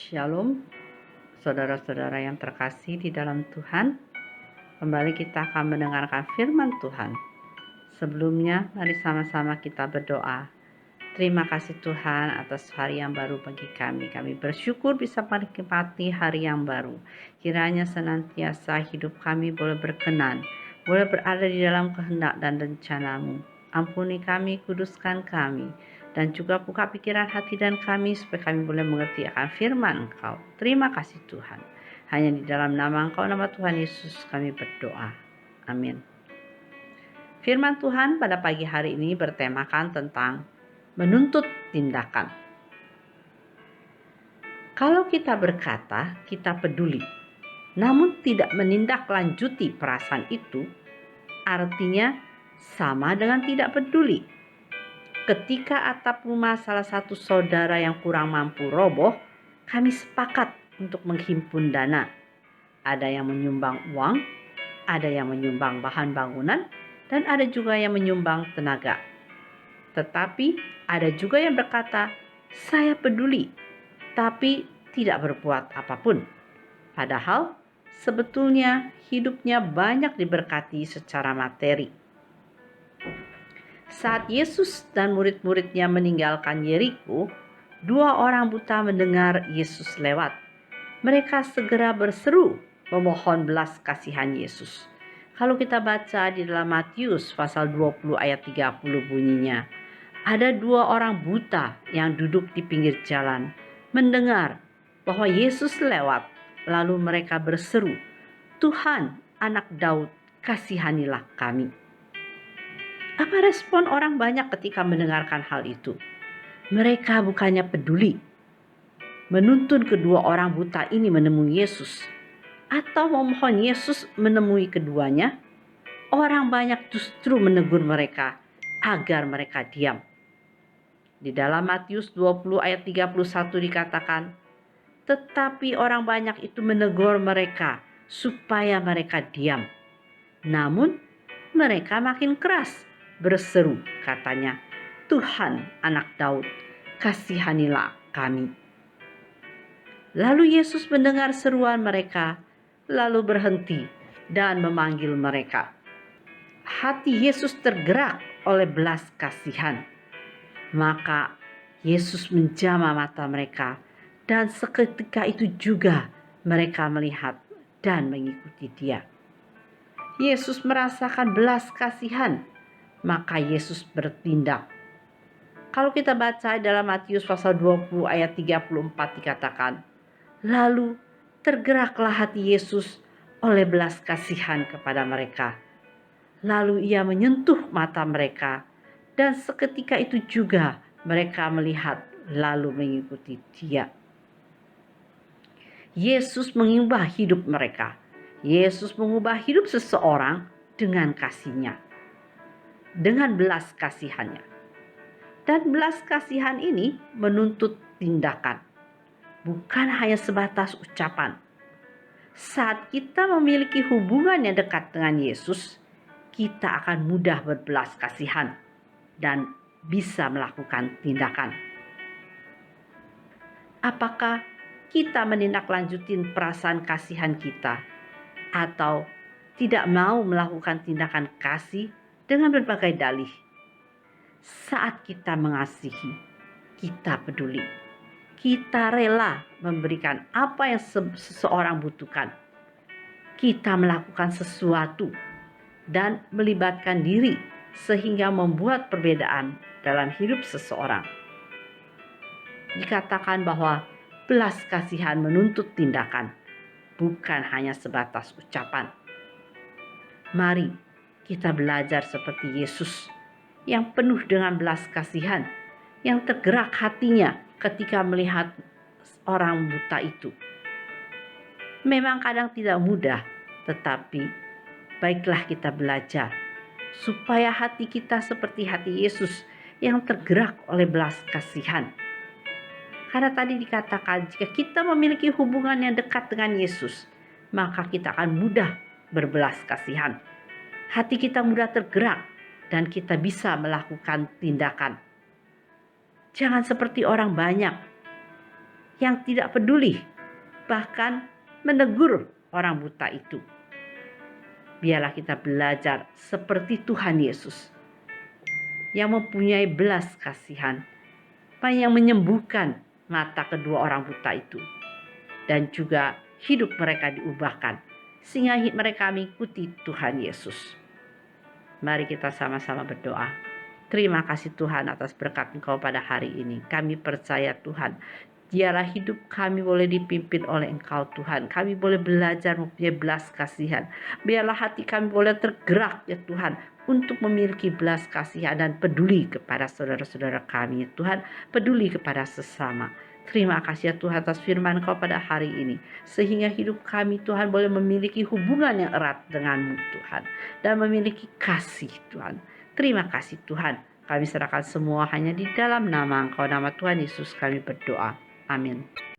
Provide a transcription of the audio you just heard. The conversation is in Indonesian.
Shalom, saudara-saudara yang terkasih di dalam Tuhan. Kembali kita akan mendengarkan firman Tuhan. Sebelumnya, mari sama-sama kita berdoa. Terima kasih Tuhan atas hari yang baru bagi kami. Kami bersyukur bisa menikmati hari yang baru. Kiranya senantiasa hidup kami boleh berkenan, boleh berada di dalam kehendak dan rencana-Mu. Ampuni kami, kuduskan kami, dan juga buka pikiran hati dan kami supaya kami boleh mengerti akan firman Engkau. Terima kasih Tuhan. Hanya di dalam nama Engkau, nama Tuhan Yesus kami berdoa. Amin. Firman Tuhan pada pagi hari ini bertemakan tentang menuntut tindakan. Kalau kita berkata kita peduli, namun tidak menindaklanjuti perasaan itu, artinya sama dengan tidak peduli. Ketika atap rumah salah satu saudara yang kurang mampu roboh, kami sepakat untuk menghimpun dana. Ada yang menyumbang uang, ada yang menyumbang bahan bangunan, dan ada juga yang menyumbang tenaga. Tetapi ada juga yang berkata, saya peduli, tapi tidak berbuat apapun. Padahal sebetulnya hidupnya banyak diberkati secara materi. Saat Yesus dan murid-muridnya meninggalkan Yeriko, 2 orang buta mendengar Yesus lewat. Mereka segera berseru memohon belas kasihan Yesus. Kalau kita baca di dalam Matius pasal 20 ayat 30 bunyinya, ada 2 orang buta yang duduk di pinggir jalan, mendengar bahwa Yesus lewat, lalu mereka berseru, Tuhan, anak Daud, kasihanilah kami. Apa respon orang banyak ketika mendengarkan hal itu? Mereka bukannya peduli, menuntun kedua orang buta ini menemui Yesus, atau memohon Yesus menemui keduanya. Orang banyak justru menegur mereka agar mereka diam. Di dalam Matius 20 ayat 31 dikatakan, tetapi orang banyak itu menegur mereka supaya mereka diam. Namun mereka makin keras berseru, katanya, Tuhan, anak Daud, kasihanilah kami. Lalu Yesus mendengar seruan mereka, lalu berhenti dan memanggil mereka. Hati Yesus tergerak oleh belas kasihan. Maka Yesus menjamah mata mereka, dan seketika itu juga mereka melihat dan mengikuti Dia. Yesus merasakan belas kasihan, maka Yesus bertindak. Kalau kita baca dalam Matius pasal 20 ayat 34 dikatakan, lalu tergeraklah hati Yesus oleh belas kasihan kepada mereka. Lalu Ia menyentuh mata mereka, dan seketika itu juga mereka melihat lalu mengikuti Dia. Yesus mengubah hidup mereka. Yesus mengubah hidup seseorang dengan kasih-Nya, dengan belas kasihannya. Dan belas kasihan ini menuntut tindakan, bukan hanya sebatas ucapan. Saat kita memiliki hubungan yang dekat dengan Yesus, kita akan mudah berbelas kasihan dan bisa melakukan tindakan. Apakah kita menindaklanjutin perasaan kasihan kita atau tidak mau melakukan tindakan kasih dengan berbagai dalih? Saat kita mengasihi, kita peduli, kita rela memberikan apa yang seseorang butuhkan. Kita melakukan sesuatu dan melibatkan diri sehingga membuat perbedaan dalam hidup seseorang. Dikatakan bahwa belas kasihan menuntut tindakan, bukan hanya sebatas ucapan. Mari kita belajar seperti Yesus yang penuh dengan belas kasihan, yang tergerak hatinya ketika melihat orang buta itu. Memang kadang tidak mudah, tetapi baiklah kita belajar supaya hati kita seperti hati Yesus yang tergerak oleh belas kasihan. Karena tadi dikatakan jika kita memiliki hubungan yang dekat dengan Yesus, maka kita akan mudah berbelas kasihan. Hati kita mudah tergerak dan kita bisa melakukan tindakan. Jangan seperti orang banyak yang tidak peduli, bahkan menegur orang buta itu. Biarlah kita belajar seperti Tuhan Yesus yang mempunyai belas kasihan, yang menyembuhkan mata kedua orang buta itu, dan juga hidup mereka diubahkan sehingga mereka mengikuti Tuhan Yesus. Mari kita sama-sama berdoa. Terima kasih Tuhan atas berkat Engkau pada hari ini. Kami percaya Tuhan, biarlah hidup kami boleh dipimpin oleh Engkau Tuhan. Kami boleh belajar mempunyai belas kasihan. Biarlah hati kami boleh tergerak ya Tuhan, untuk memiliki belas kasihan dan peduli kepada saudara-saudara kami ya Tuhan. Peduli kepada sesama. Terima kasih ya Tuhan atas firman Engkau pada hari ini. Sehingga hidup kami Tuhan boleh memiliki hubungan yang erat dengan-Mu Tuhan. Dan memiliki kasih Tuhan. Terima kasih Tuhan. Kami serahkan semua hanya di dalam nama Engkau, nama Tuhan Yesus kami berdoa. Amin.